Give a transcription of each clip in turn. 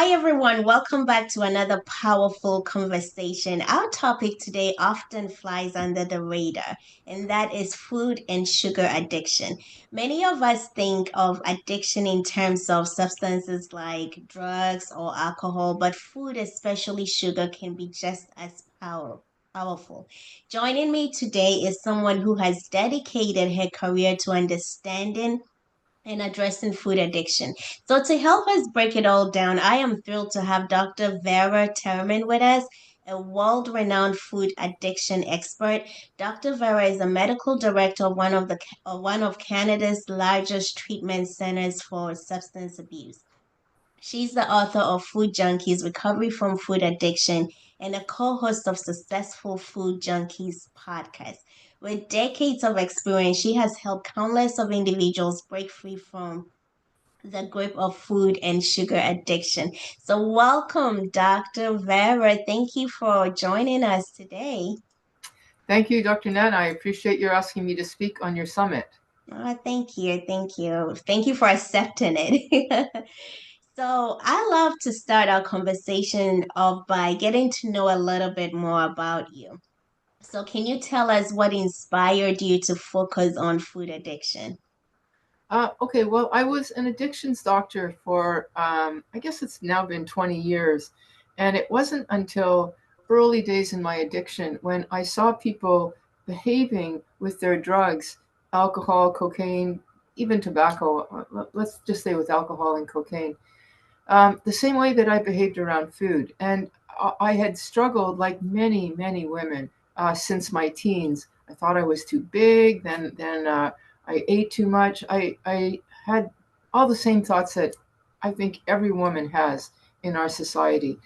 Hi, everyone. Welcome back to another powerful conversation. Our topic today often flies under the radar, and that is food and sugar addiction. Many of us think of addiction in terms of substances like drugs or alcohol, but food, especially sugar, can be just as powerful. Joining me today is someone who has dedicated her career to understanding and addressing food addiction. So, to help us break it all down, I am thrilled to have Dr. Vera Tarman with us, a world renowned food addiction expert. Dr. Vera is a medical director of one of Canada's largest treatment centers for substance abuse. She's the author of Food Junkies Recovery from Food Addiction and a co host of Successful Food Junkies podcast. With decades of experience, she has helped countless of individuals break free from the grip of food and sugar addiction. So, welcome, Dr. Vera. Thank you for joining us today. Thank you, Dr. Nat. I appreciate your asking me to speak on your summit. Thank you. Thank you. Thank you for accepting it. So, I love to start our conversation off by getting to know a little bit more about you. So, can you tell us what inspired you to focus on food addiction? Okay, well, I was an addictions doctor for, I guess it's now been 20 years. And it wasn't until early days in my addiction when I saw people behaving with their drugs, alcohol, cocaine, even tobacco. Let's just say with alcohol and cocaine, the same way that I behaved around food. And I had struggled, like many, many women, since my teens. I thought I was too big. Then I ate too much. I had all the same thoughts that I think every woman has in our society.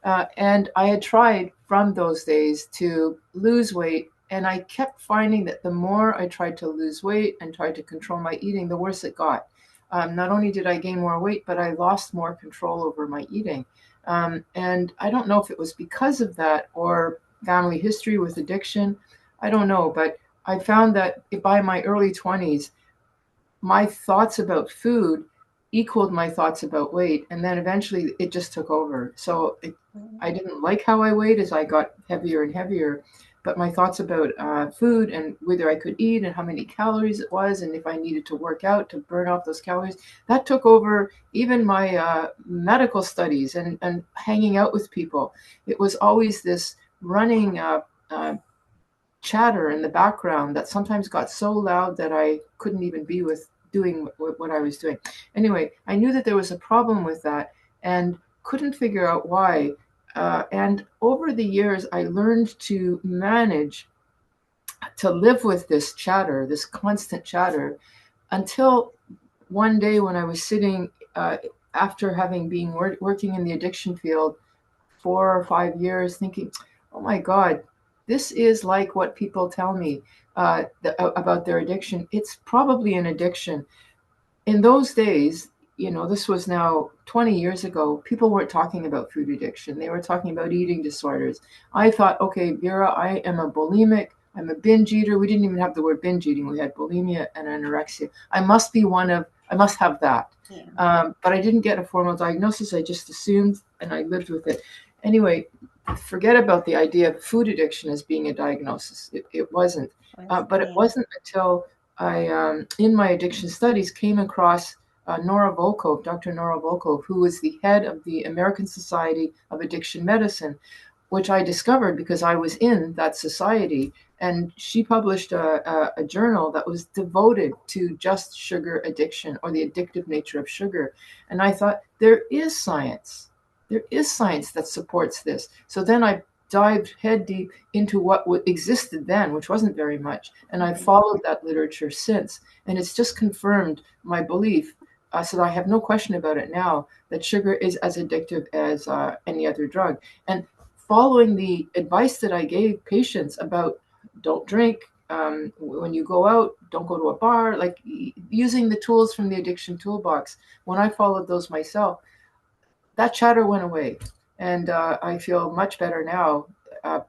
And I had tried from those days to lose weight. And I kept finding that the more I tried to lose weight and tried to control my eating, the worse it got. Not only did I gain more weight, but I lost more control over my eating. And I don't know if it was because of that or family history with addiction. I don't know. But I found that by my early 20s, my thoughts about food equaled my thoughts about weight. And then eventually it just took over. I didn't like how I weighed as I got heavier and heavier. But my thoughts about food and whether I could eat and how many calories it was, and if I needed to work out to burn off those calories, that took over even my medical studies and hanging out with people. It was always this running chatter in the background that sometimes got so loud that I couldn't even be with doing what I was doing. Anyway, I knew that there was a problem with that and couldn't figure out why. And over the years, I learned to manage to live with this chatter, this constant chatter, until one day when I was sitting after having been working in the addiction field 4 or 5 years, thinking, oh my God, this is like what people tell me about their addiction. It's probably an addiction. In those days, this was now 20 years ago, people weren't talking about food addiction. They were talking about eating disorders. I thought, okay, Vera, I am a bulimic. I'm a binge eater. We didn't even have the word binge eating. We had bulimia and anorexia. I must have that. Yeah. But I didn't get a formal diagnosis. I just assumed and I lived with it. Anyway, forget about the idea of food addiction as being a diagnosis. It wasn't. But it Yeah. wasn't until I, in my addiction studies, came across Nora Volkov, Dr. Nora Volkov, who was the head of the American Society of Addiction Medicine, which I discovered because I was in that society. And she published a journal that was devoted to just sugar addiction or the addictive nature of sugar. And I thought, there is science. There is science that supports this. So then I dived head deep into what existed then, which wasn't very much. And I've followed that literature since. And it's just confirmed my belief. So I have no question about it now that sugar is as addictive as any other drug. And following the advice that I gave patients about don't drink, when you go out, don't go to a bar, like using the tools from the addiction toolbox. When I followed those myself, that chatter went away. And I feel much better now uh,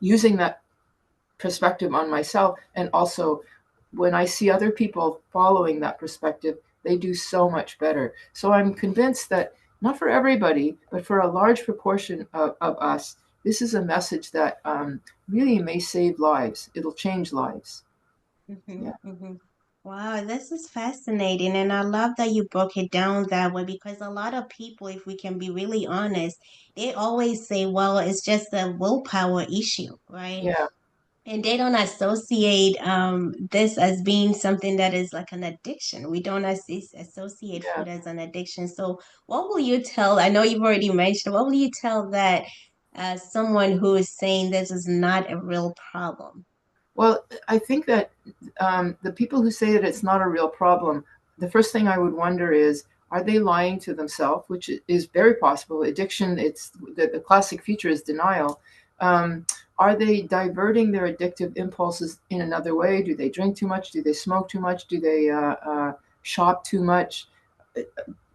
using that perspective on myself. And also, when I see other people following that perspective, they do so much better. So I'm convinced that not for everybody, but for a large proportion of us, this is a message that really may save lives. It'll change lives. Hmm. Yeah, Hmm. Wow, this is fascinating. And I love that you broke it down that way because a lot of people, if we can be really honest, they always say, well, it's just a willpower issue, right? yeah, And they don't associate this as being something that is like an addiction. We don't associate yeah. food as an addiction. So, what will you tell? I know you've already mentioned. What will you tell that someone who is saying this is not a real problem? Well, I think that the people who say that it's not a real problem, the first thing I would wonder is, are they lying to themselves, which is very possible. Addiction, it's the classic feature is denial. Um, are they diverting their addictive impulses in another way? Do they drink too much? Do they smoke too much? Do they shop too much?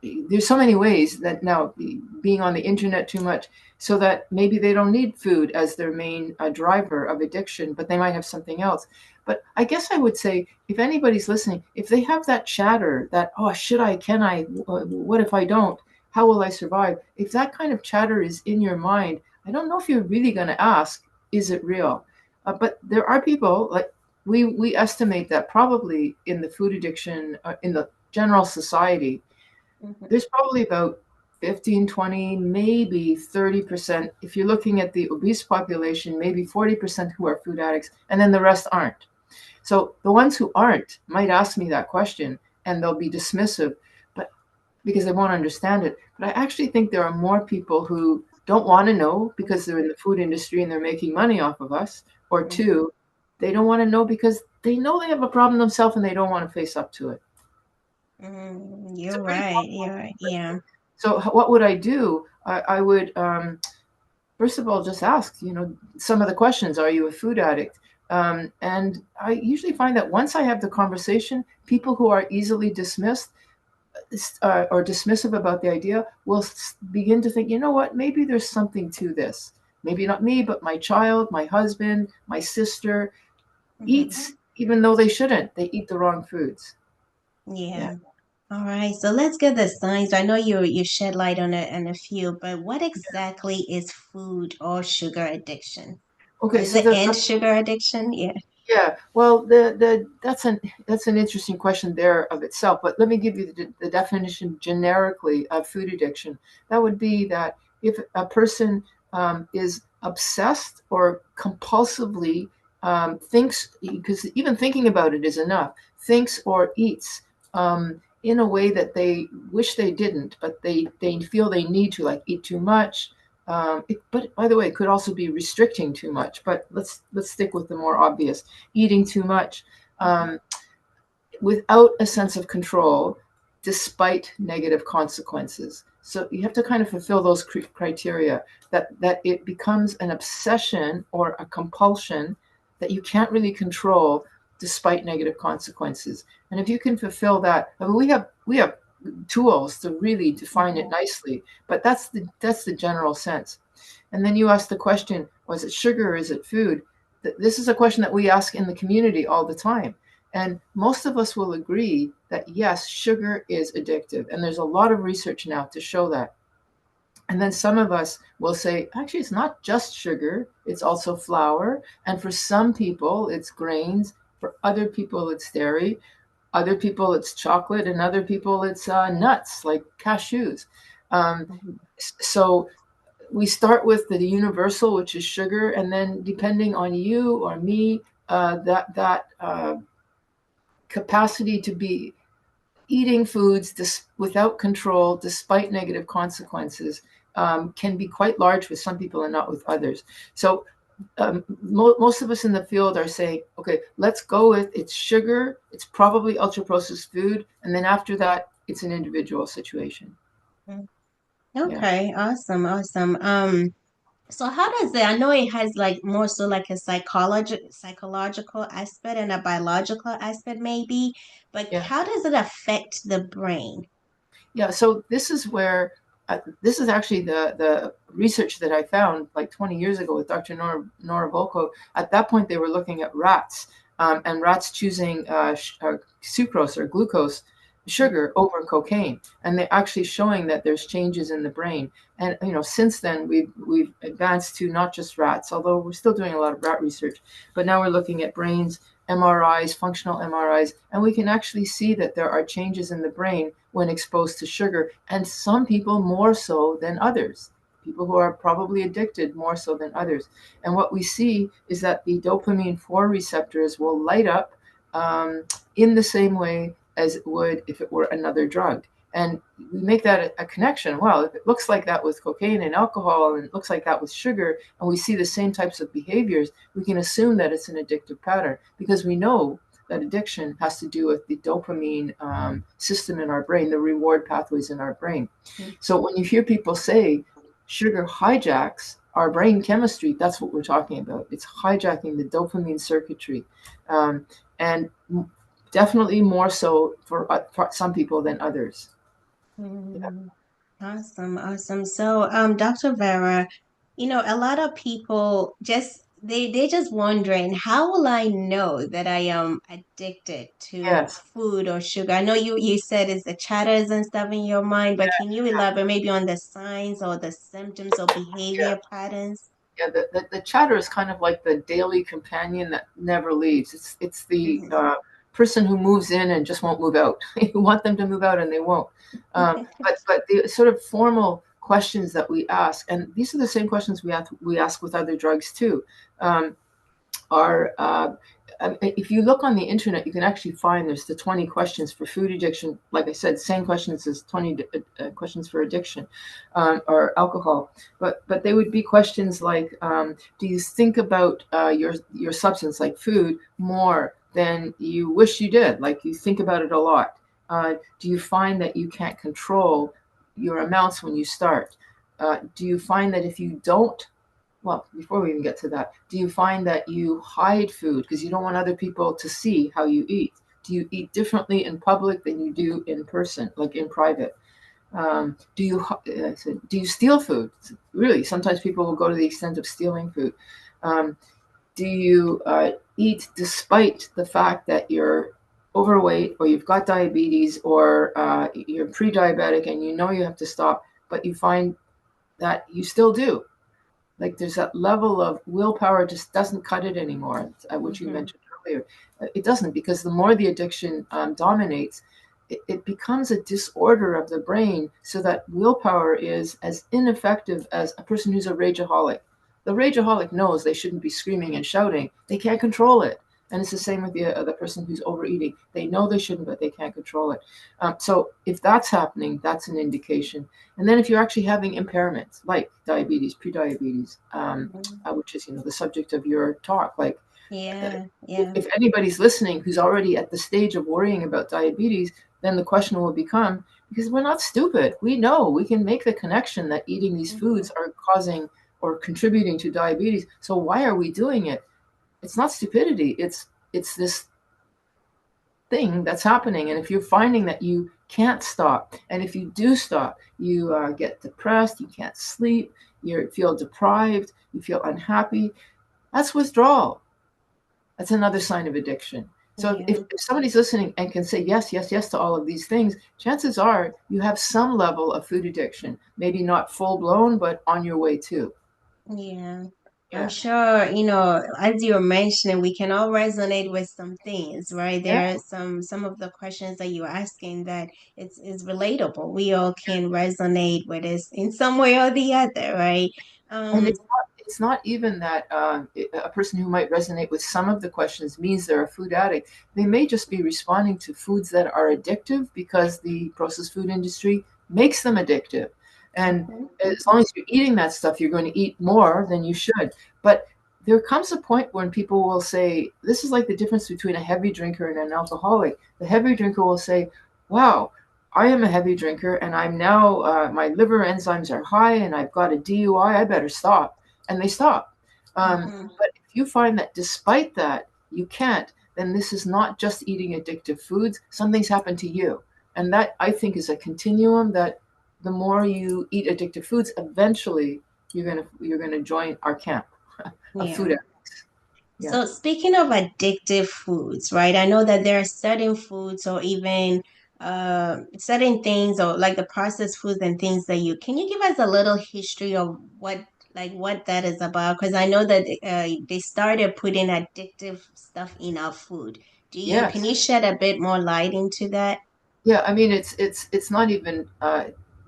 There's so many ways that now being on the internet too much, so that maybe they don't need food as their main driver of addiction, but they might have something else. But I guess I would say, if anybody's listening, if they have that chatter that, oh, should I, can I, what if I don't, how will I survive, if that kind of chatter is in your mind, I don't know if you're really going to ask, is it real? But there are people, like, we estimate that probably in the food addiction, in the general society, Mhm. there's probably about 15, 20, maybe 30%. If you're looking at the obese population, maybe 40% who are food addicts, and then the rest aren't. So the ones who aren't might ask me that question and they'll be dismissive, but because they won't understand it. But I actually think there are more people who don't want to know because they're in the food industry and they're making money off of us, or Mhm. two, they don't want to know because they know they have a problem themselves and they don't want to face up to it. It's a You're pretty right. You're right. Yeah. so what would I do? I would first of all just ask, some of the questions. Are you a food addict? And I usually find that once I have the conversation, people who are easily dismissed or dismissive about the idea will begin to think, you know what? Maybe there's something to this. Maybe not me, but my child, my husband, my sister Hmm. eats even though they shouldn't. They eat the wrong foods. Yeah. Yeah. All right. So let's get the signs. I know you shed light on it and a few, but what exactly is food or sugar addiction? Or Okay. is So it and sugar addiction? Yeah. yeah, well, that's an interesting question there of itself. But let me give you the definition generically of food addiction. That would be that if a person is obsessed or compulsively thinks, because even thinking about it is enough, thinks or eats in a way that they wish they didn't, but they feel they need to, like eat too much, but by the way, it could also be restricting too much. But let's stick with the more obvious: eating too much um, without a sense of control, despite negative consequences. So you have to kind of fulfill those criteria that it becomes an obsession or a compulsion that you can't really control despite negative consequences. And if you can fulfill that, I mean, we have tools to really define it Mhm. nicely, but that's the general sense. And then you ask the question, was it sugar or is it food? This is a question that we ask in the community all the time. And most of us will agree that yes, sugar is addictive. And there's a lot of research now to show that. And then some of us will say, actually, it's not just sugar, it's also flour. And for some people, it's grains. For other people, it's dairy. Other people, it's chocolate. And other people, it's nuts like cashews. Um, Mhm. so we start with the universal, which is sugar. And then depending on you or me, that capacity to be eating foods without control, despite negative consequences, can be quite large with some people and not with others. So most of us in the field are saying, okay, let's go with it's sugar, it's probably ultra processed food, and then after that, it's an individual situation. Mhm. Yeah. Okay, awesome, awesome. So how does it, I know it has like more so like a psychological aspect and a biological aspect maybe, but Yeah. how does it affect the brain? Yeah, so this is where this is actually the research that I found like 20 years ago with Dr. Nora Volko. At that point, they were looking at rats and rats choosing sucrose or glucose sugar over cocaine, and they're actually showing that there's changes in the brain. And since then we've advanced to not just rats, although we're still doing a lot of rat research, but now we're looking at brains, MRIs, functional MRIs, and we can actually see that there are changes in the brain when exposed to sugar, and some people more so than others. People who are probably addicted more so than others. And what we see is that the dopamine 4 receptors will light up in the same way as it would if it were another drug. And we make that a connection. Well, if it looks like that with cocaine and alcohol, and it looks like that with sugar, and we see the same types of behaviors, we can assume that it's an addictive pattern, because we know that addiction has to do with the dopamine system in our brain, the reward pathways in our brain. So when you hear people say sugar hijacks our brain chemistry, that's what we're talking about. It's hijacking the dopamine circuitry. And definitely more so for some people than others. Yeah. Mm-hmm. Awesome, awesome. So, Dr. Vera, a lot of people they're just wondering, how will I know that I am addicted to Yes. food or sugar? I know you said it's the chatters and stuff in your mind, but can you elaborate maybe on the signs or the symptoms or Yeah. behavior patterns? Yeah. The chatter is kind of like the daily companion that never leaves. It's the Mhm. person who moves in and just won't move out. You want them to move out and they won't. But the sort of formal questions that we ask, and these are the same questions we ask with other drugs too. Um, are if you look on the internet, you can actually find there's the 20 questions for food addiction. Like I said, same questions as 20 questions for addiction or alcohol. But they would be questions like, do you think about your substance, like food, more than you wish you did? Like you think about it a lot. Do you find that you can't control your amounts when you start? Do you find that if you don't, well, before we even get to that, do you find that you hide food because you don't want other people to see how you eat? Do you eat differently in public than you do in person, like in private? Do you steal food? Really, sometimes people will go to the extent of stealing food. Um, do you eat despite the fact that you're overweight or you've got diabetes or you're pre-diabetic and you know you have to stop, but you find that you still do? Like there's that level of willpower just doesn't cut it anymore, which you Mm-hmm. mentioned earlier. It doesn't, because the more the addiction dominates, it becomes a disorder of the brain, so that willpower is as ineffective as a person who's a rageaholic. The rageaholic knows they shouldn't be screaming and shouting. They can't control it. And it's the same with the person who's overeating. They know they shouldn't, but they can't control it. So if that's happening, that's an indication. And then if you're actually having impairments like diabetes, prediabetes, Mm-hmm. which is the subject of your talk, like Yeah, if, yeah. if anybody's listening who's already at the stage of worrying about diabetes, then the question will become, because we're not stupid, we know we can make the connection that eating these Mm-hmm. foods are causing or contributing to diabetes. So why are we doing it? It's not stupidity. It's this thing that's happening. And if you're finding that you can't stop, and if you do stop, you get depressed, you can't sleep, you feel deprived, you feel unhappy, that's withdrawal. That's another sign of addiction. So Yeah. if somebody's listening and can say yes, yes, yes to all of these things, chances are you have some level of food addiction. Maybe not full blown, but on your way to. Yeah, I'm Yeah. sure, as you're mentioning, we can all resonate with some things, right? Yeah. There are some of the questions that you're asking that it's relatable. We all can resonate with this in some way or the other, right? And Um, it's not even that a person who might resonate with some of the questions means they're a food addict. They may just be responding to foods that are addictive because the processed food industry makes them addictive. And mhm, as long as you're eating that stuff, you're going to eat more than you should. But there comes a point when people will say, this is like the difference between a heavy drinker and an alcoholic. The heavy drinker will say, wow, I am a heavy drinker and I'm now, my liver enzymes are high and I've got a DUI, I better stop. And they stop. mhm. But if you find that despite that, you can't, then this is not just eating addictive foods. Something's happened to you. And that, I think, is a continuum that the more you eat addictive foods, eventually you're gonna join our camp of food Yeah. addicts. Yeah. So speaking of addictive foods, right? I know that there are certain foods or even certain things or like the processed foods and things that you can you give us a little history of what that is about? Because I know that they started putting addictive stuff in our food. Do you can Yes. you shed a bit more light into that? Yeah, I mean it's not even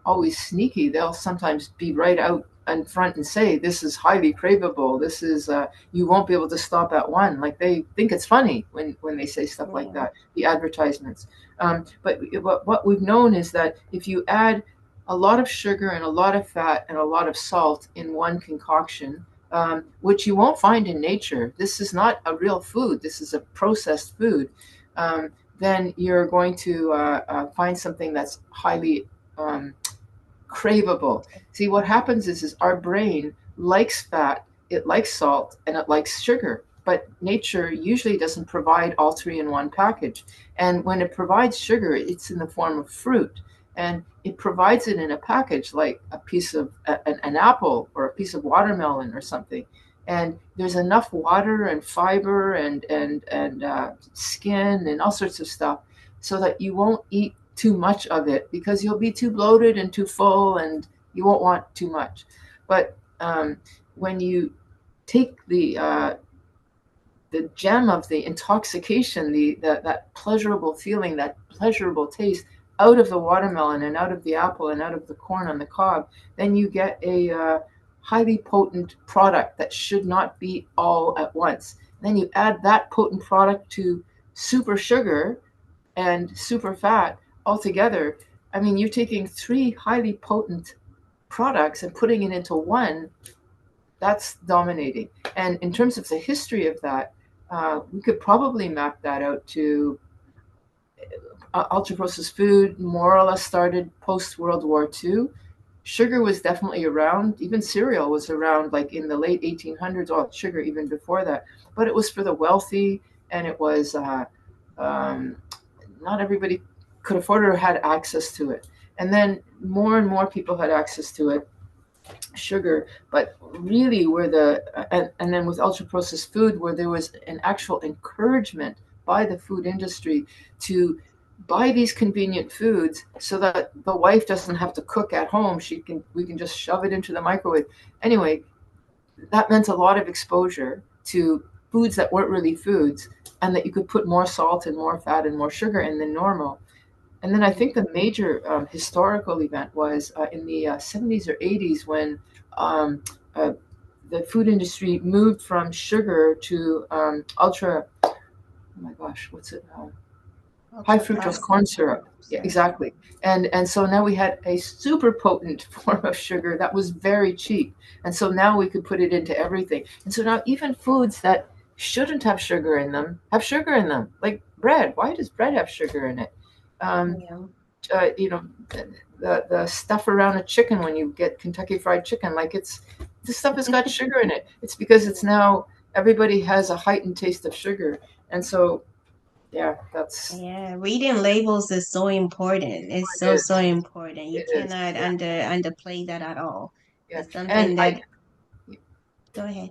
always sneaky. They'll sometimes be right out in front and say, "This is highly craveable. This is you won't be able to stop at one." Like they think it's funny when they say stuff like Yeah. that. The advertisements. But what we've known is that if you add a lot of sugar and a lot of fat and a lot of salt in one concoction, which you won't find in nature. This is not a real food. This is a processed food. Um, then you're going to find something that's highly um, craveable. See, what happens is our brain likes fat, it likes salt, and it likes sugar. But nature usually doesn't provide all three in one package. And when it provides sugar, it's in the form of fruit. And it provides it in a package like a piece of an apple or a piece of watermelon or something. And there's enough water and fiber and skin and all sorts of stuff so that you won't eat too much of it because you'll be too bloated and too full and you won't want too much. But when you take the gem of the intoxication, that pleasurable feeling, that pleasurable taste out of the watermelon and out of the apple and out of the corn on the cob, then you get a highly potent product that should not be all at once. Then you add that potent product to super sugar and super fat altogether. I mean, you're taking three highly potent products and putting it into one. That's dominating. And in terms of the history of that, we could probably map that out to ultra processed food. More or less started post World War II. Sugar was definitely around. Even cereal was around, like in the late 1800s. Oh, sugar even before that. But it was for the wealthy, and it was um, not everybody could afford it or had access to it. And then more and more people had access to it, sugar, but really where and then with ultra processed food, where there was an actual encouragement by the food industry to buy these convenient foods so that the wife doesn't have to cook at home. We can just shove it into the microwave. Anyway, that meant a lot of exposure to foods that weren't really foods and that you could put more salt and more fat and more sugar in than normal. And then I think the major historical event was in the 70s or 80s when um, uh, the food industry moved from sugar to ultra, oh my gosh, what's it? High Ultra fructose corn processed syrup. Yeah, syrup. exactly. And so now we had a super potent form of sugar that was very cheap. And so now we could put it into everything. And so now even foods that shouldn't have sugar in them have sugar in them, like bread. Why does bread have sugar in it? Um, Yeah. you know, the stuff around a chicken when you get Kentucky Fried Chicken, like it's this stuff has got sugar in it. It's because it's now everybody has a heightened taste of sugar, and so yeah, that's Yeah, reading labels is so important. It's it so is. so important. You It is. cannot Yeah, underplay that at all. yeah. It's And something that go ahead.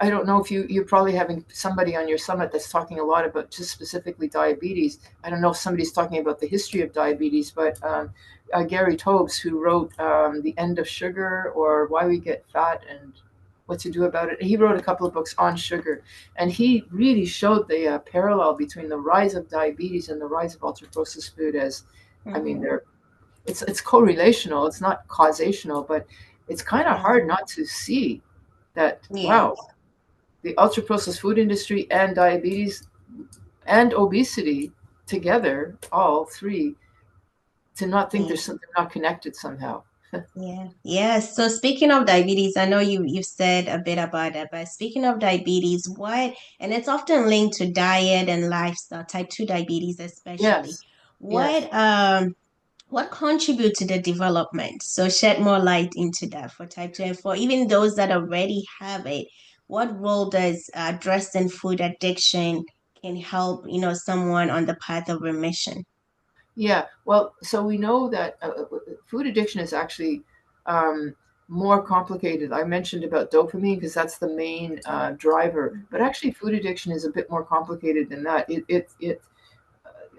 I don't know if you're probably having somebody on your summit that's talking a lot about just specifically diabetes. I don't know if somebody's talking about the history of diabetes, but Gary Tobes, who wrote The End of Sugar or Why We Get Fat and What to Do About It, he wrote a couple of books on sugar. And he really showed the parallel between the rise of diabetes and the rise of ultra processed food as, I mean, Mm-hmm. it's correlational, it's not causational, but it's kind of Yeah. hard not to see that, Yeah. wow, the ultra processed food industry and diabetes and obesity together, all three, to not think Yeah. there's something not connected somehow. Yeah. Yes. So speaking of diabetes, I know you've said a bit about that, but speaking of diabetes, what and it's often linked to diet and lifestyle, type 2 diabetes especially. Yes, yes. What what contribute to the development? So shed more light into that for type 2 and for even those that already have it. What role does addressing food addiction can help, someone on the path of remission? Yeah, well, so we know that food addiction is actually um, more complicated. I mentioned about dopamine because that's the main driver, but actually, food addiction is a bit more complicated than that.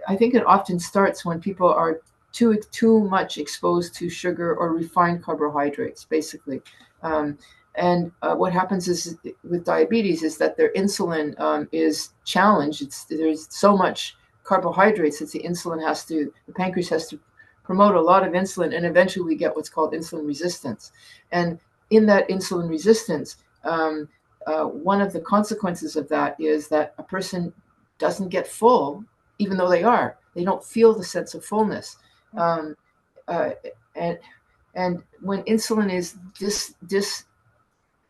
I think it often starts when people are too much exposed to sugar or refined carbohydrates, basically. Um, and what happens is with diabetes is that their insulin is challenged. There's so much carbohydrates that the pancreas has to promote a lot of insulin, and eventually we get what's called insulin resistance. And in that insulin resistance, one of the consequences of that is that a person doesn't get full, even though they don't feel the sense of fullness. Um, uh, and and when insulin is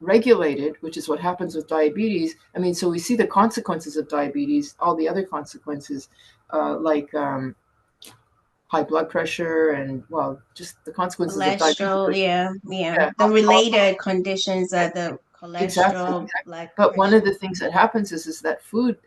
dysregulated, which is what happens with diabetes, I mean, so we see the consequences of diabetes, all the other consequences, like high blood pressure, and well, just the consequences of diabetes. Cholesterol, yeah, yeah. Yeah, The also, related conditions are the exactly. cholesterol, blood But one of pressure. the things that happens is that food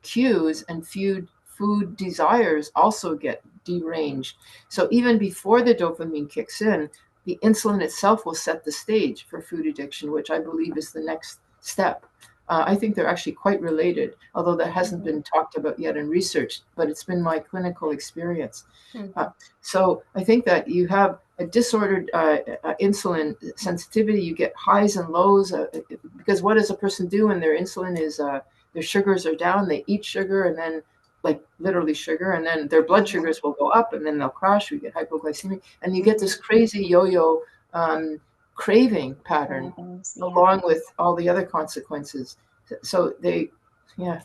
cues and food desires also get deranged. So even before the dopamine kicks in, the insulin itself will set the stage for food addiction, which I believe is the next step. I think they're actually quite related, although that hasn't Mhm, been talked about yet in research, but it's been my clinical experience. Uh, mhm, so I think that you have a disordered insulin sensitivity. You get highs and lows because what does a person do when their insulin is their sugars are down? They eat sugar and then like literally sugar, and then their blood mhm, sugars will go up and then they'll crash. We get hypoglycemia, and you get this mhm. crazy yo-yo um, craving pattern Cravings, yeah. along with all the other consequences. So they, yeah,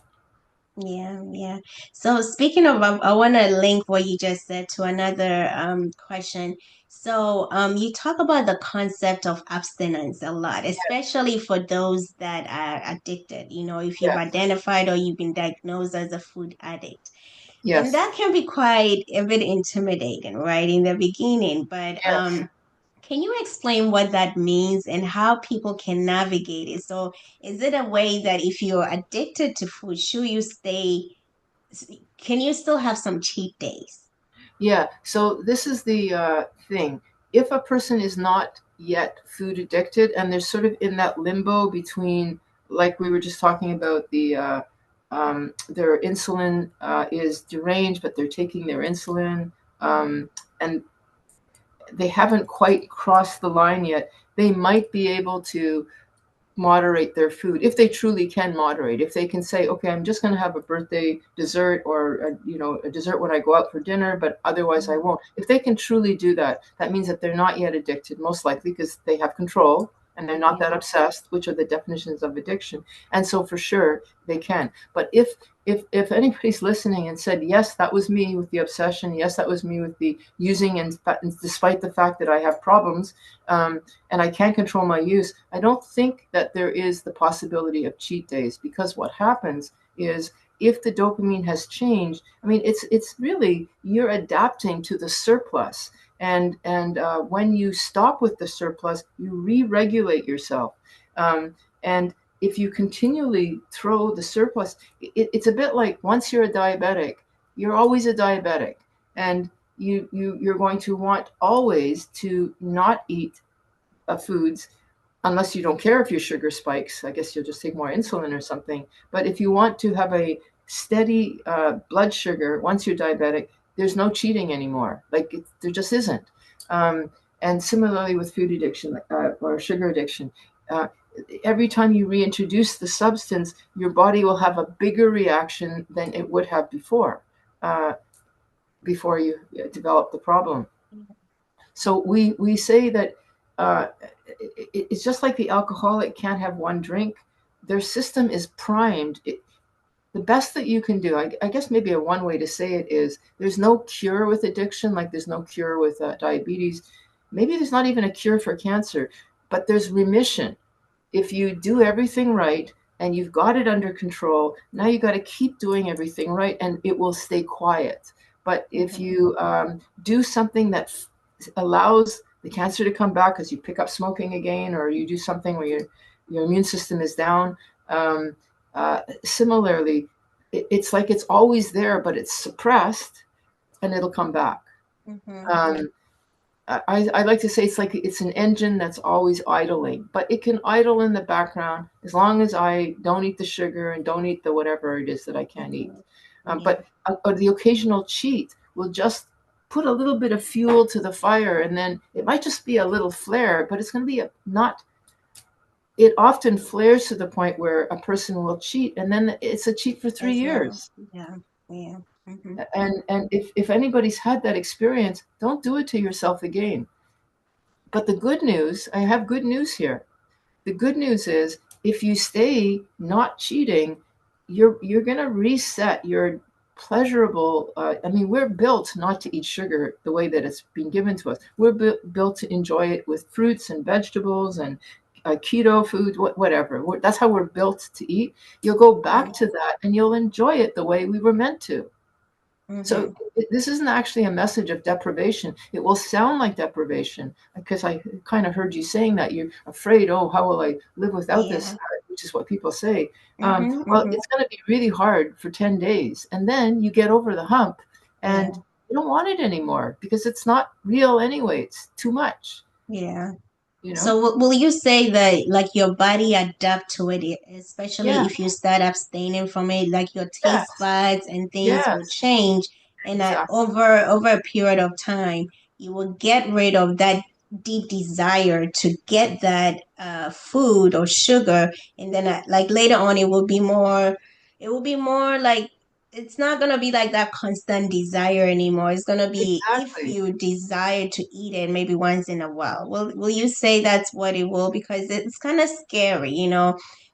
Yeah, yeah. So speaking of, I want to link what you just said to another question. So you talk about the concept of abstinence a lot, especially for those that are addicted. You know, if you've yeah, identified or you've been diagnosed as a food addict. And yes, that can be quite a bit intimidating, right, in the beginning. But yes. can you explain what that means and how people can navigate it? So, is it a way that if you're addicted to food, should you stay? Can you still have some cheat days? Yeah, so this is the thing. If a person is not yet food addicted and they're sort of in that limbo between, like we were just talking about, their insulin is deranged, but they're taking their insulin, um, and they haven't quite crossed the line yet, they might be able to moderate their food if they truly can moderate. If they can say, okay, I'm just going to have a birthday dessert or a dessert when I go out for dinner, but otherwise I Mhm, won't. If they can truly do that, that means that they're not yet addicted, most likely because they have control and they're not yeah. that obsessed, which are the definitions of addiction. And so for sure they can. But if anybody's listening and said, yes, that was me with the obsession, yes, that was me with the using, and despite the fact that I have problems, and I can't control my use, I don't think that there is the possibility of cheat days, because what happens is if the dopamine has changed, I mean, it's really you're adapting to the surplus, and when you stop with the surplus, you re-regulate yourself, and if you continually throw the surplus, it's a bit like once you're a diabetic, you're always a diabetic, and you're going to want always to not eat foods, unless you don't care if your sugar spikes. I guess you'll just take more insulin or something. But if you want to have a steady blood sugar once you're diabetic, there's no cheating anymore. There just isn't. Um, and similarly with food addiction or sugar addiction, uh, every time you reintroduce the substance, your body will have a bigger reaction than it would have uh, before you develop the problem. So we say that uh, it's just like the alcoholic can't have one drink. Their system is primed. The best that you can do, I guess maybe a one way to say it is, there's no cure with addiction, like there's no cure with diabetes. Maybe there's not even a cure for cancer, but there's remission. If you do everything right and you've got it under control, now you got to keep doing everything right and it will stay quiet. But if Mhm, you do something that allows the cancer to come back, because you pick up smoking again, or you do something where your immune system is down, um, similarly, it's like it's always there, but it's suppressed and it'll come back. mhm, Um, I like to say it's like it's an engine that's always idling, but it can idle in the background as long as I don't eat the sugar and don't eat the whatever it is that I can't eat. mhm. Yeah. But the occasional cheat will just put a little bit of fuel to the fire, and then it might just be a little flare, but it's going to be not. It often flares to the point where a person will cheat, and then it's a cheat for three As well. years. Yeah. Yeah. Hmm. And if anybody's had that experience, don't do it to yourself again. But the good news, I have good news here. The good news is if you stay not cheating, you're going to reset your pleasurable. I mean, we're built not to eat sugar the way that it's been given to us. We're built to enjoy it with fruits and vegetables and keto food, whatever. That's how we're built to eat. You'll go back to that and you'll enjoy it the way we were meant to. So Hmm. this isn't actually a message of deprivation. It will sound like deprivation because I kind of heard you saying that you're afraid, oh, how will I live without this? Yeah. Which is what people say. Hmm. Well, Hmm. it's going to be really hard for 10 days. And then you get over the hump and Yeah. you don't want it anymore because it's not real anyway. It's too much, Yeah. you know? So will you say that like your body adapt to it, especially Yeah. if you start abstaining from it, like your taste Yes. buds and things will Yes. change, and that Exactly. over a period of time, you will get rid of that deep desire to get that food or sugar, and then like later on, it will be more like it's not gonna be like that constant desire anymore. It's gonna be if Exactly. you desire to eat it maybe once in a while. Will you say that's what it will? Because it's kind of scary,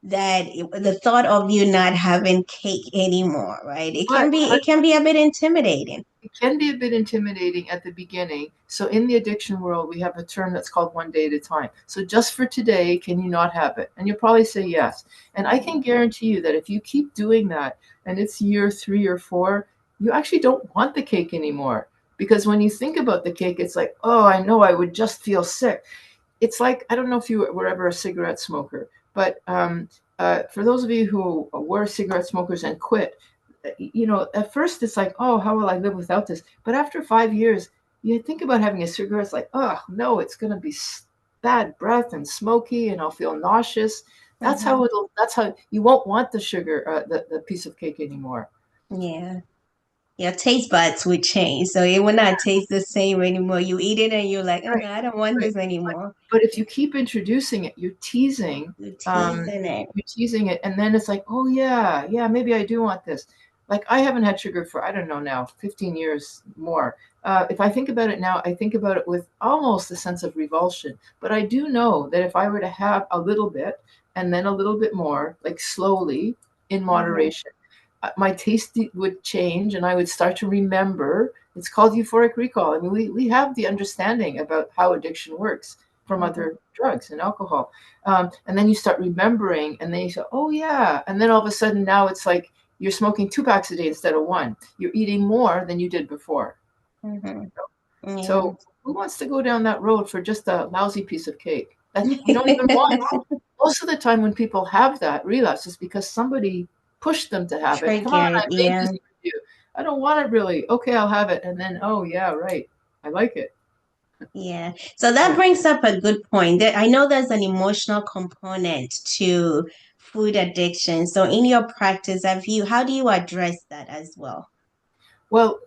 that the thought of you not having cake anymore, right? But It can be a bit intimidating. it can be a bit intimidating at the beginning. So in the addiction world, we have a term that's called one day at a time. So just for today, can you not have it? And you'll probably say yes. And I can Mhm. guarantee you that if you keep doing that and it's year 3 or 4, you actually don't want the cake anymore. Because when you think about the cake, it's like, oh, I know I would just feel sick. It's like, I don't know if you were ever a cigarette smoker, but for those of you who were cigarette smokers and quit, at first it's like, oh, how will I live without this? But after 5 years, you think about having a cigarette, it's like, oh, no, it's going to be bad breath and smoky, and I'll feel nauseous. Mhm. That's how you won't want the sugar, the piece of cake anymore. Yeah. Your taste buds would change. So it will not taste the same anymore. You eat it and you're like, Right, I don't want right. this anymore. But if you keep introducing it, You're um, teasing it. you're teasing it, and then it's like, oh yeah, yeah, maybe I do want this. Like I haven't had sugar for I don't know now, 15 years more. If I think about it now, I think about it with almost a sense of revulsion. But I do know that if I were to have a little bit and then a little bit more, like slowly in Hmm. moderation, my taste would change and I would start to remember. It's called euphoric recall. I mean, we have the understanding about how addiction works from Hmm. other drugs and alcohol. And then you start remembering, and then you say, oh, yeah. And then all of a sudden, now it's like you're smoking 2 packs a day instead of one. You're eating more than you did before. Hmm. Yeah. So, who wants to go down that road for just a lousy piece of cake that you don't even want? Most of the time when people have that relapse is because somebody pushed them to have it. Come on, Triggered. I made this Yeah. for you. I don't want it really. Okay, I'll have it. And then, oh yeah, right. I like it. Yeah. So that Yeah. brings up a good point. I know there's an emotional component to food addiction. So in your practice, how do you address that as well? Well,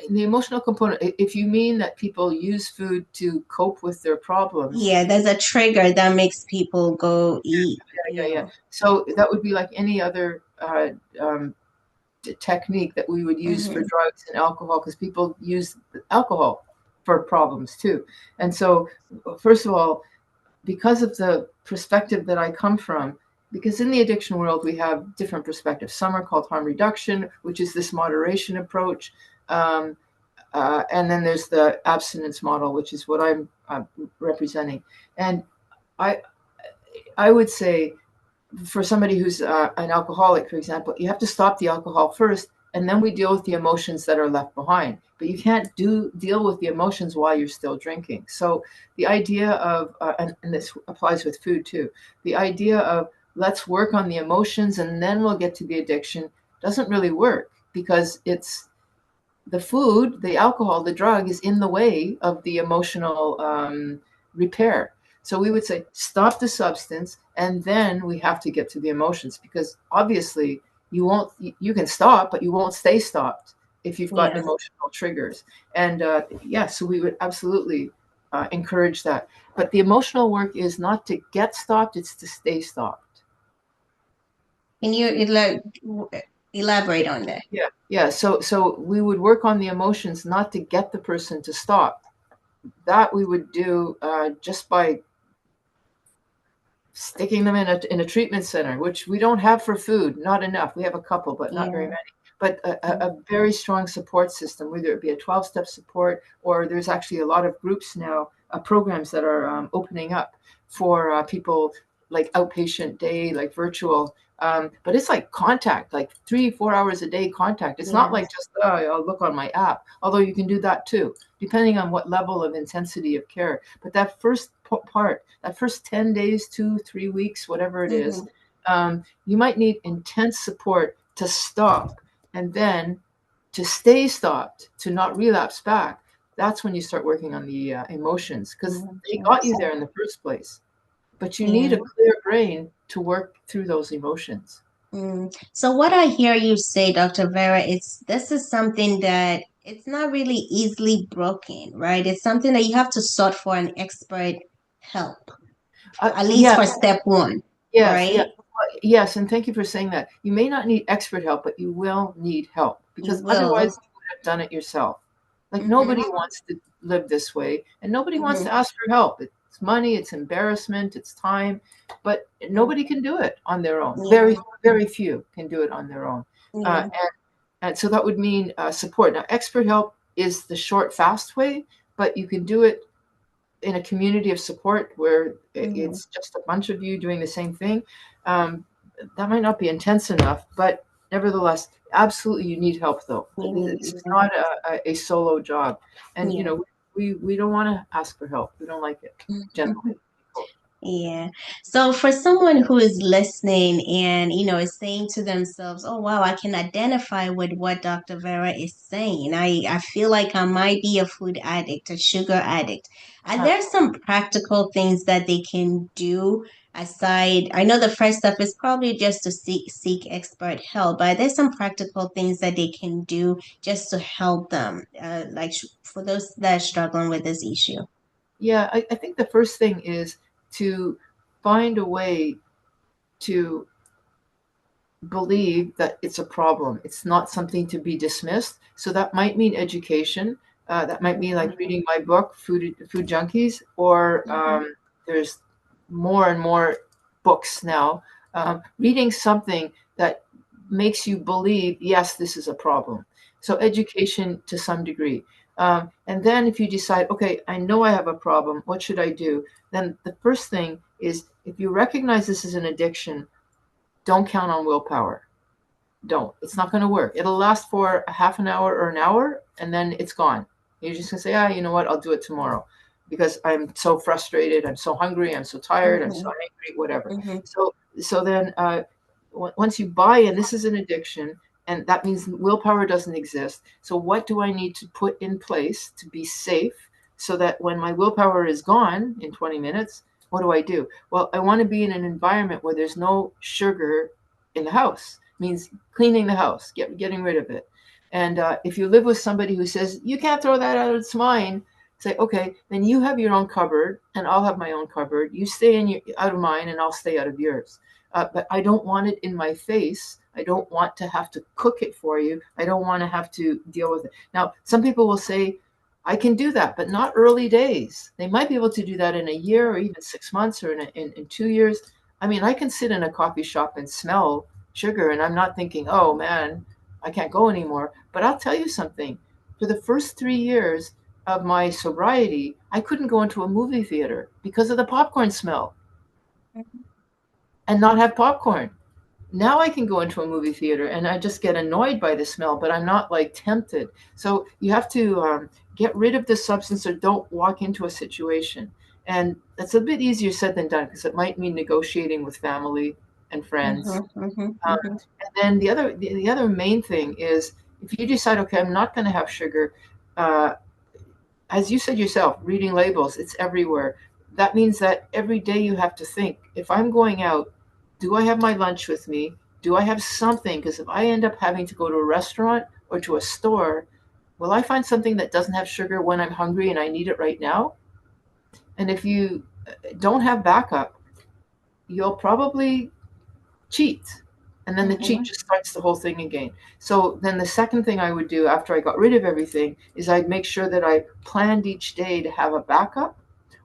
the emotional component, if you mean that people use food to cope with their problems, Yeah, there's a trigger that makes people go eat. yeah. So that would be like any other um, technique that we would use for Hmm. drugs and alcohol, because people use alcohol for problems too. And so, first of all, because of the perspective that I come from, because in the addiction world we have different perspectives. Some are called harm reduction, which is this moderation approach. Um, and then there's the abstinence model, which is what I'm representing. And I, I would say for somebody who's an alcoholic, for example, you have to stop the alcohol first, and then we deal with the emotions that are left behind. But you can't deal with the emotions while you're still drinking. So the idea of, and this applies with food too, the idea of let's work on the emotions and then we'll get to the addiction doesn't really work because it's the food, the alcohol, the drug is in the way of the emotional repair. So we would say, stop the substance, and then we have to get to the emotions because obviously you can stop, but you won't stay stopped if you've got Yes. emotional triggers. And yeah, so we would absolutely encourage that. But the emotional work is not to get stopped, it's to stay stopped. Can you elaborate on that? Yeah, yeah. So we would work on the emotions, not to get the person to stop. That we would do just by sticking them in a treatment center, which we don't have for food, not enough. We have a couple, but not very Yeah. many. But a very strong support system, whether it be a 12-step support, or there's actually a lot of groups now, programs that are opening up for people, like outpatient day, like virtual. But it's like contact, like 3, 4 hours a day contact. It's not like Yes. just, oh, I'll look on my app, although you can do that too, depending on what level of intensity of care. But that first part, that first 10 days, 2, 3 weeks, whatever it is, Mm-hmm. you might need intense support to stop, and then to stay stopped, to not relapse back. That's when you start working on the emotions, because they got you Emotions. there in the first place. But you need Yeah. a clear brain to work through those emotions. So what I hear you say, Dr. Vera, it's this is something that it's not really easily broken, right? It's something that you have to sort for an expert help, at least Yeah, for step one, yes, yeah. right? Yes, and thank you for saying that. You may not need expert help, but you will need help, You because otherwise will. you would have done it yourself. Like, Mm-hmm. nobody wants to live this way, and nobody wants Mm-hmm. to ask for help. It's money, it's embarrassment, it's time, but nobody can do it on their own. Very, Yeah. very few can do it on their own. Uh, Yeah. and so that would mean support. Now, expert help is the short, fast way, but you can do it in a community of support where Mm-hmm. it's just a bunch of you doing the same thing. um, that might not be intense enough, but nevertheless, absolutely, you need help though. This is Yeah. not a solo job, and Yeah. we don't want to ask for help. We don't like it generally. Yeah. So for someone who is listening and, is saying to themselves, oh, wow, I can identify with what Dr. Vera is saying. I feel like I might be a food addict, a sugar addict. Are Uh, there some practical things that they can do aside? I know the first step is probably just to seek expert help, but there's some practical things that they can do just to help them, like for those that are struggling with this issue. yeah, I think the first thing is to find a way to believe that it's a problem. It's not something to be dismissed. So that might mean education. That might mean like reading my book, Food Junkies, or Mhm. there's more and more books now. Reading something that makes you believe, yes, this is a problem. So education to some degree. And then if you decide, okay, I know I have a problem, what should I do? Then the first thing is, if you recognize this is an addiction, don't count on willpower. Don't. It's not going to work. It'll last for a half an hour or an hour, and then it's gone. You're just going to say, you know what? I'll do it tomorrow because I'm so frustrated. I'm so hungry. I'm so tired. I'm so Mhm. angry, whatever. Mhm. So then once you buy in, this is an addiction, and that means willpower doesn't exist. So what do I need to put in place to be safe so that when my willpower is gone in 20 minutes, what do I do? Well, I want to be in an environment where there's no sugar in the house. It means cleaning the house, getting rid of it. And if you live with somebody who says, you can't throw that out, it's mine, say, okay, then you have your own cupboard and I'll have my own cupboard. You stay out of mine and I'll stay out of yours. But I don't want it in my face. I don't want to have to cook it for you. I don't want to have to deal with it. Now, some people will say, I can do that, but not early days. They might be able to do that in a year or even 6 months or in 2 years. I mean, I can sit in a coffee shop and smell sugar, and I'm not thinking, oh man, I can't go anymore. But I'll tell you something. For the first 3 years of my sobriety, I couldn't go into a movie theater because of the popcorn smell and not have popcorn. Now I can go into a movie theater and I just get annoyed by the smell, but I'm not like tempted. So you have to get rid of the substance or don't walk into a situation. And that's a bit easier said than done because it might mean negotiating with family and friends. Mhm. Mhm. Um, Mhm. and then the other main thing is, if you decide, okay, I'm not going to have sugar, uh, as you said yourself, reading labels, it's everywhere. That means that every day you have to think, if I'm going out, do I have my lunch with me? Do I have something? Because if I end up having to go to a restaurant or to a store, will I find something that doesn't have sugar when I'm hungry and I need it right now? And if you don't have backup, you'll probably cheat. And then the cheat Mm-hmm. just starts the whole thing again. So then the second thing I would do after I got rid of everything is I'd make sure that I planned each day to have a backup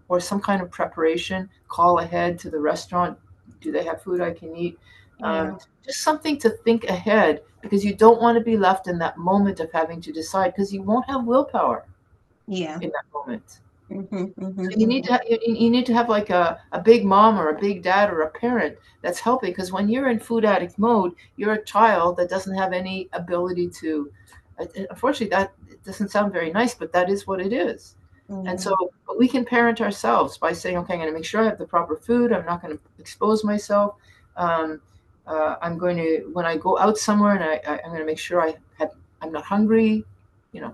or some kind of preparation, call ahead to the restaurant. Do they have food I can eat? Um, Yeah. just something to think ahead because you don't want to be left in that moment of having to decide because you won't have willpower Yeah. in that moment. Mm-hmm. So Mm-hmm. you need to have like a big mom or a big dad or a parent that's helping because when you're in food addict mode, you're a child that doesn't have any ability to. Unfortunately, that it doesn't sound very nice, but that is what it is. And Yeah. so, but we can parent ourselves by saying, okay, I'm going to make sure I have the proper food. I'm not going to expose myself. Um, I'm going to when I go out somewhere, and I'm going to make sure I'm not hungry.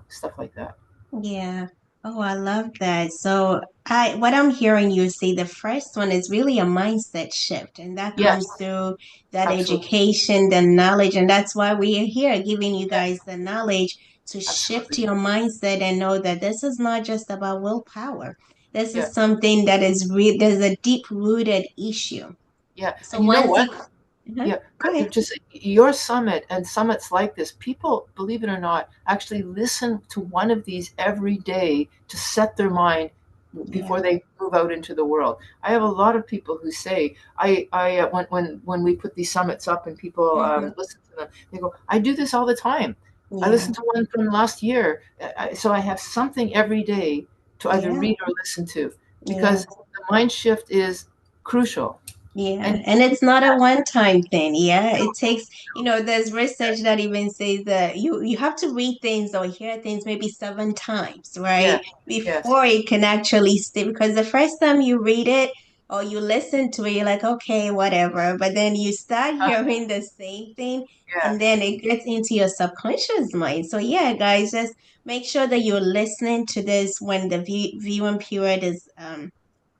Stuff like that. Yeah. Oh, I love that. So what I'm hearing you say, the first one is really a mindset shift, and that comes Yes, through that absolutely. education, the knowledge, and that's why we are here giving you Yes, guys the knowledge to shift absolutely. your mindset and know that this is not just about willpower. This Yeah. is something that is real, there's a deep rooted issue. Yeah, So and you know once what? you, uh Yeah, go ahead. just your summit and summits like this, people, believe it or not, actually listen to one of these every day to set their mind before Yeah. they move out into the world. I have a lot of people who say, when we put these summits up and people Hmm. listen to them, they go, I do this all the time. I Yeah. listened to one from last year, so I have something every day to either Yeah. read or listen to Yeah. because the mind shift is crucial. Yeah, And and it's not a one-time thing. Yeah, it takes, there's research that even says that you have to read things or hear things maybe 7 times, yeah, right? yes. Before it can actually stay. Because the first time you read it or you listen to it, you're like, okay, whatever. But then you start hearing the same thing, Yeah, and then it gets into your subconscious mind. So yeah, guys, just make sure that you're listening to this when the viewing period is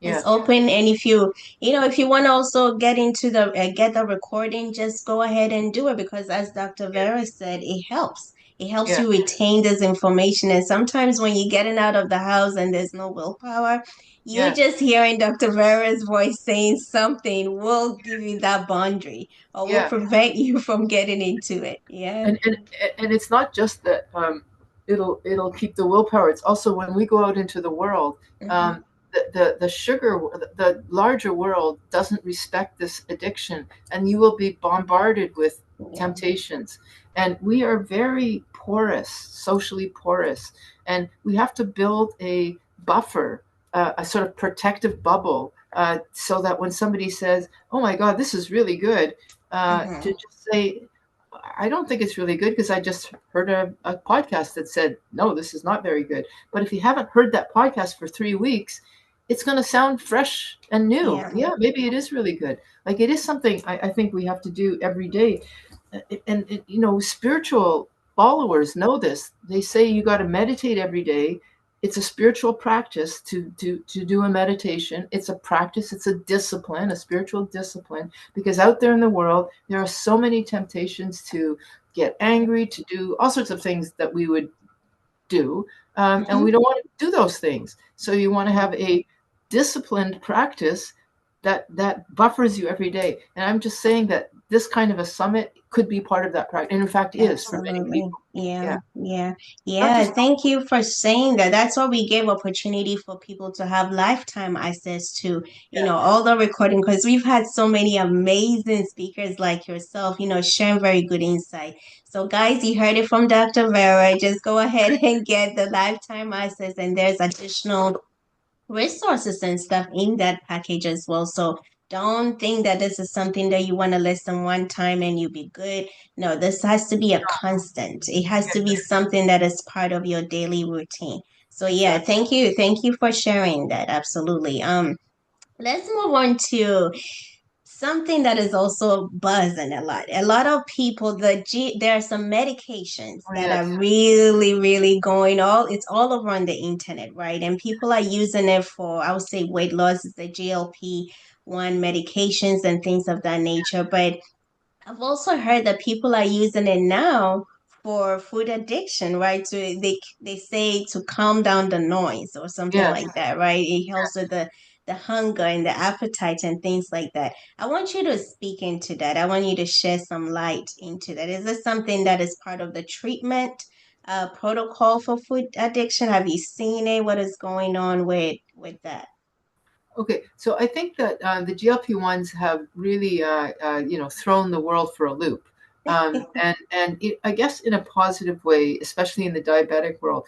yeah, open, and if you want to also get the recording, just go ahead and do it because as Dr. yeah, Vera said, it helps yeah, you retain this information. And sometimes when you're getting out of the house and there's no willpower, you yeah, just hearing Dr. Vera's voice saying something will give you that boundary or will yeah. prevent you from getting into it. Yeah. And it's not just that it'll keep the willpower. It's also when we go out into the world, Hmm. um, the sugar, the larger world doesn't respect this addiction, and you will be bombarded with Yeah. temptations. And we are very porous, socially porous, and we have to build a buffer, a sort of protective bubble, so that when somebody says, "Oh my God, this is really good," to Hmm. just say, I don't think it's really good because I just heard a podcast that said, no, this is not very good. But if you haven't heard that podcast for 3 weeks, it's going to sound fresh and new. Yeah. Yeah, maybe it is really good. Like it is something I think we have to do every day. Spiritual followers know this. They say you got to meditate every day. It's a spiritual practice to do a meditation. It's a practice, it's a discipline, a spiritual discipline, because out there in the world, there are so many temptations to get angry, to do all sorts of things that we would do. And we Hmm. don't want to do those things. So you want to have a disciplined practice that buffers you every day. And I'm just saying that this kind of a summit could be part of that practice, and in fact is for many Absolutely. people. Yeah, Yeah, yeah, not yeah. just Thank you for saying that. That's why we gave opportunity for people to have lifetime access to, yeah, all the recording because we've had so many amazing speakers like yourself, sharing very good insight. So guys, you heard it from Dr. Vera. Just go ahead and get the lifetime access, and there's additional resources and stuff in that package as well. So don't think that this is something that you want to listen one time and you be good. No, this has to be a constant. It has yeah, to be something that is part of your daily routine. So yeah, exactly. thank you. Thank you for sharing that. Absolutely. Let's move on to something that is also buzzing a lot. A lot of people, there are some medications Oh that are yes, really, really it's all over on the internet, right? And people are using it for, I would say, weight loss, the GLP-1 medications and things of that nature. But I've also heard that people are using it now for food addiction, right? So they say to calm down the noise or something Yes. like that, right? It helps with the hunger and the appetite and things like that. I want you to speak into that. I want you to share some light into that. Is this something that is part of the treatment protocol for food addiction? Have you seen it? What is going on with that? Okay, so I think that the GLP-1s have really, thrown the world for a loop, I guess in a positive way, especially in the diabetic world.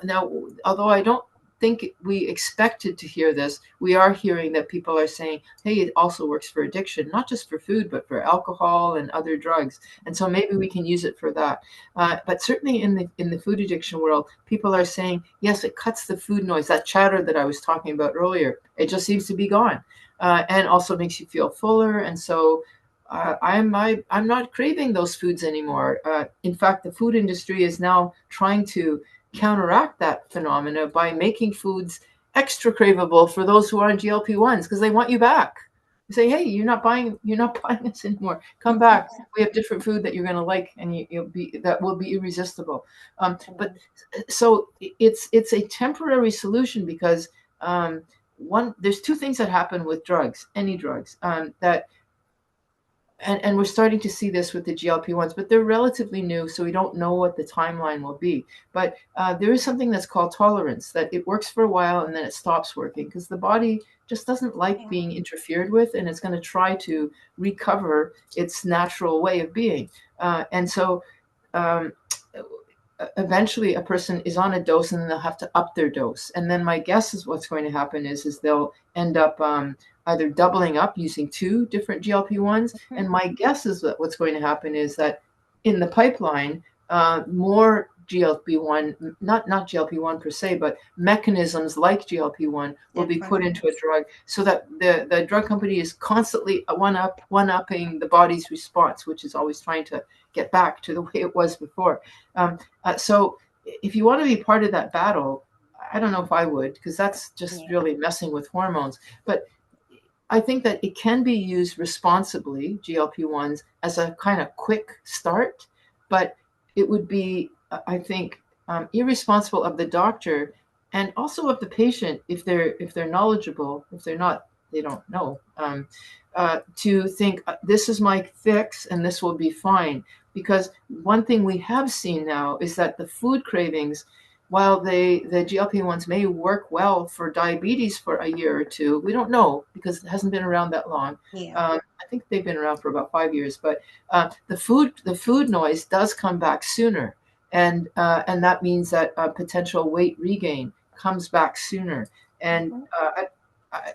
Now, although I don't think we expected to hear this, we are hearing that people are saying, "Hey, it also works for addiction, not just for food, but for alcohol and other drugs." And so maybe we can use it for that. But certainly in the food addiction world, people are saying, yes, it cuts the food noise, that chatter that I was talking about earlier. It just seems to be gone, and also makes you feel fuller. And so I'm not craving those foods anymore. In fact, the food industry is now trying to counteract that phenomena by making foods extra craveable for those who are on GLP-1s because they want you back. You say, hey, you're not buying this anymore. Come back. We have different food that you're going to like, and you'll be that will be irresistible. But so it's a temporary solution because one there's two things that happen with drugs, any drugs, that and we're starting to see this with the GLP-1s, but they're relatively new, so we don't know what the timeline will be. But there is something that's called tolerance, that it works for a while and then it stops working because the body just doesn't like Yeah. being interfered with, and it's going to try to recover its natural way of being. And so um, eventually a person is on a dose and they'll have to up their dose. And then my guess is what's going to happen is they'll end up either doubling up using two different GLP-1s. And my guess is that what's going to happen is that in the pipeline, more GLP-1, not GLP-1 per se, but mechanisms like GLP-1 will be Different put into a ones. drug so that the drug company is constantly one-upping the body's response, which is always trying to get back to the way it was before. So if you want to be part of that battle, I don't know if I would, because that's just Yeah. really messing with hormones. But I think that it can be used responsibly, GLP-1s, as a kind of quick start, but it would be, I think, irresponsible of the doctor and also of the patient if they're knowledgeable. If they're not, they don't know. To think this is my fix and this will be fine. Because one thing we have seen now is that the food cravings, while the GLP-1s may work well for diabetes for a year or two, we don't know because it hasn't been around that long. Yeah. I think they've been around for about 5 years, but the food noise does come back sooner, and that means that potential weight regain comes back sooner, and Mhm. I,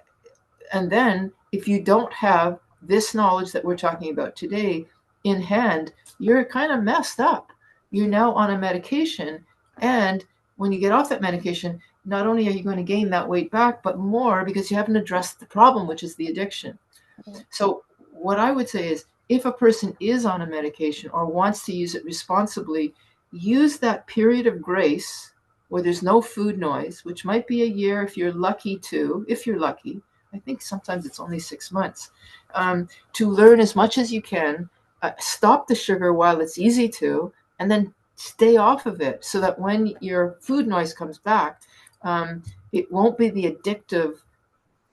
and then if you don't have this knowledge that we're talking about today in hand, you're kind of messed up. You're now on a medication, and when you get off that medication, not only are you going to gain that weight back, but more because you haven't addressed the problem, which is the addiction. So what I would say is if a person is on a medication or wants to use it responsibly, use that period of grace where there's no food noise, which might be a year if you're lucky. I think sometimes it's only 6 months, to learn as much as you can, stop the sugar while it's easy to, and then stay off of it so that when your food noise comes back, it won't be the addictive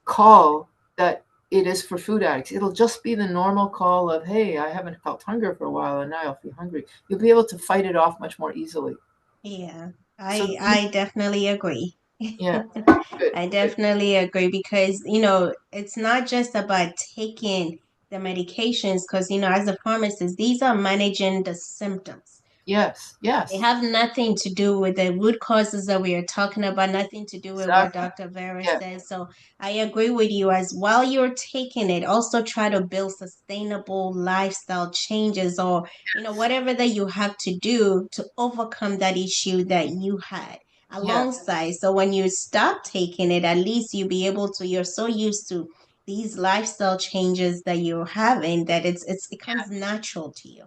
call that it is for food addicts. It'll just be the normal call of, hey, I haven't felt hunger for a while and now I'll feel hungry. You'll be able to fight it off much more easily. Yeah. So, I definitely agree. yeah, good, I good. definitely agree because, it's not just about taking the medications because, as a pharmacist, these are managing the symptoms. Yes, They yes, have nothing to do with the root causes that we are talking about, nothing to do with what exactly. Dr. Vera Yeah, says. So I agree with you as while you're taking it, also try to build sustainable lifestyle changes or, whatever that you have to do to overcome that issue that you had yeah, alongside. So when you stop taking it, at least you'll be able to, you're so used to these lifestyle changes that you're having that it comes natural to you.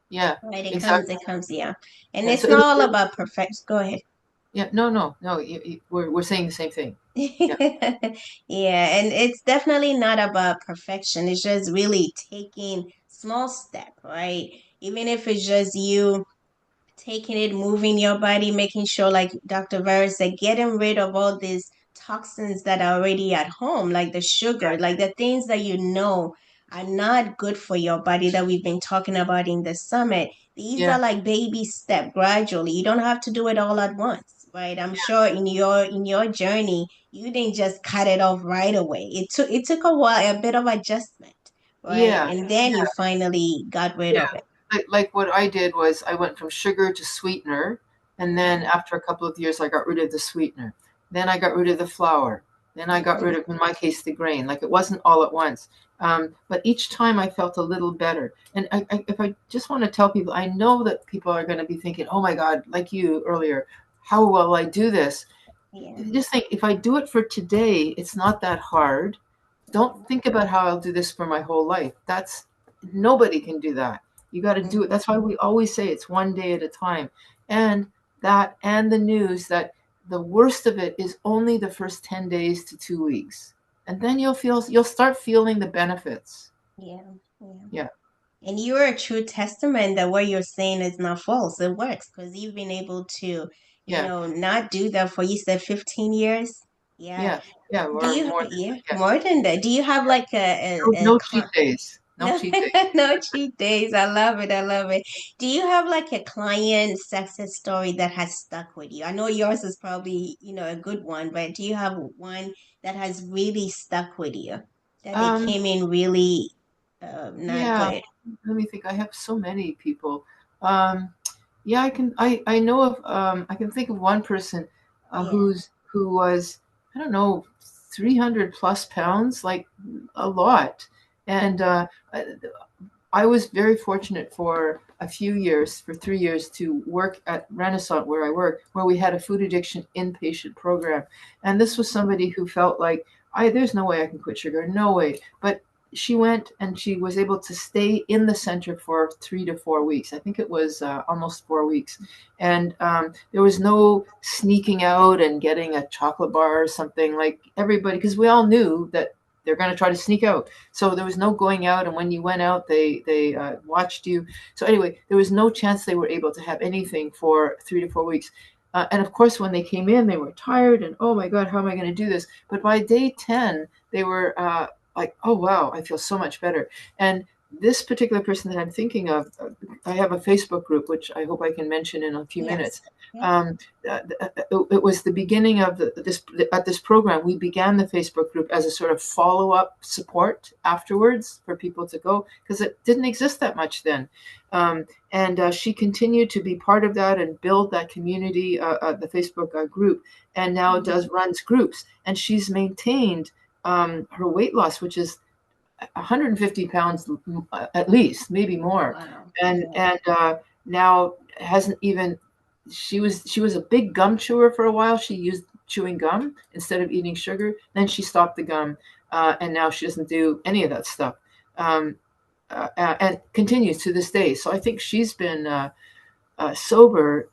yeah, Right, exactly. yeah. And Yeah, it's so not all about perfect. Go ahead. yeah, no, no, no. We're saying the same thing. Yeah, Yeah, and it's definitely not about perfection. It's just really taking small step, right? Even if it's just you taking it, moving your body, making sure, like Dr. Vera said, getting rid of all these toxins that are already at home, like the sugar, like the things that you know are not good for your body that we've been talking about in the summit. These Yeah, are like baby step gradually. You don't have to do it all at once, right? I'm sure in your journey, you didn't just cut it off right away. It took a while, a bit of adjustment, right? yeah, And then yeah, you finally got rid yeah. of it. Like what I did was I went from sugar to sweetener, and then Mm-hmm. after a couple of years, I got rid of the sweetener. Then I got rid of the flour. Then I got rid Mm-hmm. of, in my case, the grain. Like it wasn't all at once. But each time I felt a little better. And if I just want to tell people, I know that people are going to be thinking, oh my God, like you earlier, how will I do this? Yeah. Just think, if I do it for today, it's not that hard. Don't think about how I'll do this for my whole life. That's nobody can do that. You got to do it. Mm-hmm. That's why we always say it's one day at a time. And that, and the news that the worst of it is only the first 10 days to 2 weeks. And then you'll start feeling the benefits. Yeah. Yeah. Yeah. And you're a true testament that what you're saying is not false. It works because you've been able to, Yeah. not do that for, you said, 15 years. Yeah. Yeah. Yeah. Do Or you, more than yeah, that. Yeah. more than that? Do you have like No, no cheat days. No no, cheat days. no cheat days. I love it. I love it. Do you have like a client success story that has stuck with you? I know yours is probably, a good one, but do you have one that has really stuck with you? That they Um, came in really not yeah. good. Let me think. I have so many people. Um, yeah, I know of. I can think of one person Yeah. who was, I don't know, 300 plus pounds, like a lot. And I was very fortunate for a few years, for 3 years, to work at Renaissance, where I work, where we had a food addiction inpatient program. And this was somebody who felt like, there's no way I can quit sugar, no way. But she went and she was able to stay in the center for 3 to 4 weeks. I think it was almost 4 weeks. And there was no sneaking out and getting a chocolate bar or something, like everybody, because we all knew that they're going to try to sneak out. So there was no going out, and when you went out, they watched you. So anyway, there was no chance they were able to have anything for 3 to 4 weeks. And of course, when they came in, they were tired, and oh my God, how am I going to do this? But by day 10, they were like, oh wow, I feel so much better. And this particular person that I'm thinking of, I have a Facebook group, which I hope I can mention in a few Yes. minutes. Yeah. Um, it was the beginning of this program. We began the Facebook group as a sort of follow up support afterwards for people to go, because it didn't exist that much then. And she continued to be part of that and build that community, the Facebook group, and now Mhm. runs groups. And she's maintained her weight loss, which is 150 pounds at least, maybe more, Wow. and Yeah. now hasn't even. She was a big gum chewer for a while. She used chewing gum instead of eating sugar. Then she stopped the gum, and now she doesn't do any of that stuff, um, and continues to this day. So I think she's been sober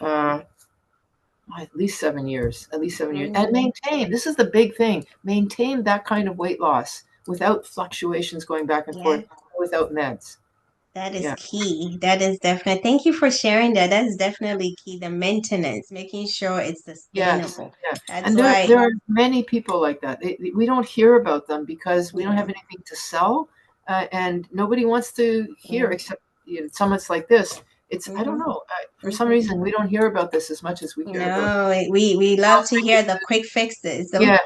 at least 7 years, and Mm. maintain. This is the big thing: maintain that kind of weight loss without fluctuations going back and Yeah. forth, without meds. That is Yeah. key. That is definitely, thank you for sharing that. That's definitely key. The maintenance, making sure it's Yes. sustainable. Yeah. That's And there why, there are many people like that. We don't hear about them because we don't yeah. have anything to sell, and nobody wants to hear, Mm. except summits like this. It's, I don't Mm-hmm. know. For some Mm-hmm. reason, we don't hear about this as much as we hear about. No, we love to hear the quick fixes. Yeah.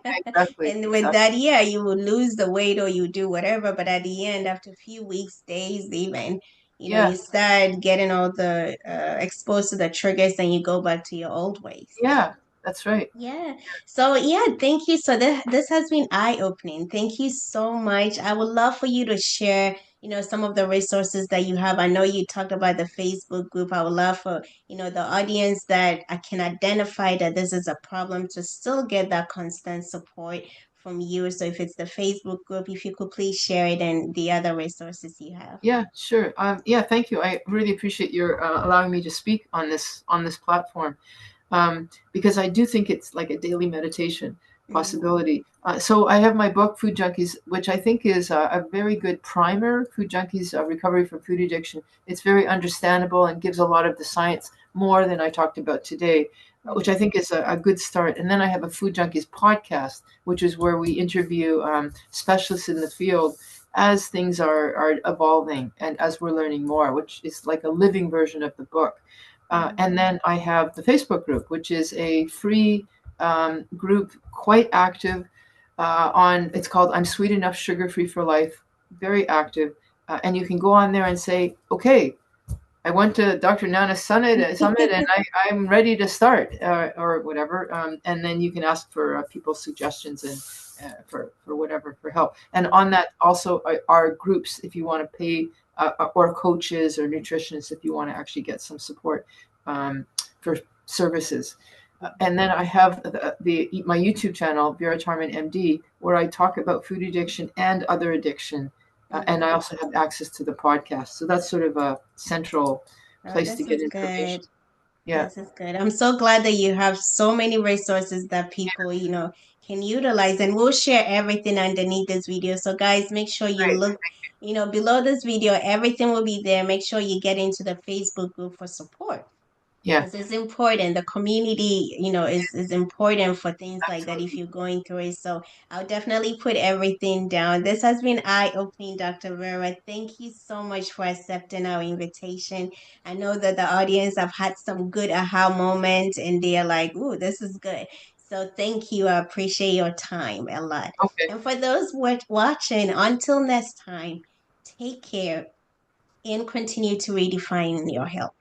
Exactly. And with Exactly. that, yeah, you will lose the weight or you do whatever, but at the end, after a few weeks, days, even, Yeah. you start getting all the exposed to the triggers and you go back to your old ways. Yeah. That's right. Yeah. So yeah, thank you. So this has been eye-opening. Thank you so much. I would love for you to share, some of the resources that you have. I know you talked about the Facebook group. I would love for, the audience that I can identify that this is a problem to still get that constant support from you. So if it's the Facebook group, if you could please share it and the other resources you have. Yeah, sure. Yeah, thank you. I really appreciate your allowing me to speak on this platform, because I do think it's like a daily meditation. Mm-hmm. possibility. So I have my book, Food Junkies, which I think is a very good primer. Food Junkies: Recovery from Food Addiction. It's very understandable and gives a lot of the science more than I talked about today, which I think is a good start. And then I have a Food Junkies podcast, which is where we interview specialists in the field as things are evolving and as we're learning more, which is like a living version of the book. And Mm-hmm. then I have the Facebook group, which is a free group, quite active. It's called "I'm Sweet Enough, Sugar Free for Life." Very active, and you can go on there and say, "Okay, I went to Dr. Nana's summit, and I'm ready to start," or whatever. And then you can ask for people's suggestions and for whatever for help. And on that also are groups if you want to pay, or coaches or nutritionists if you want to actually get some support for services. And then I have my YouTube channel, Vera Tarman MD, where I talk about food addiction and other addiction. And I Mm-hmm. also have access to the podcast. So that's sort of a central Oh, place to this get is good. information. Yeah, This is good. I'm so glad that you have so many resources that people, can utilize. And we'll share everything underneath this video. So, guys, make sure you great. look, below this video. Everything will be there. Make sure you get into the Facebook group for support. Yeah, Because it's important. The community, is important for things like that if absolutely. you're going through it. So I'll definitely put everything down. This has been eye-opening, Dr. Vera. Thank you so much for accepting our invitation. I know that the audience have had some good aha moments and they're like, ooh, this is good. So thank you. I appreciate your time a lot. Okay. And for those watching, until next time, take care and continue to redefine your health.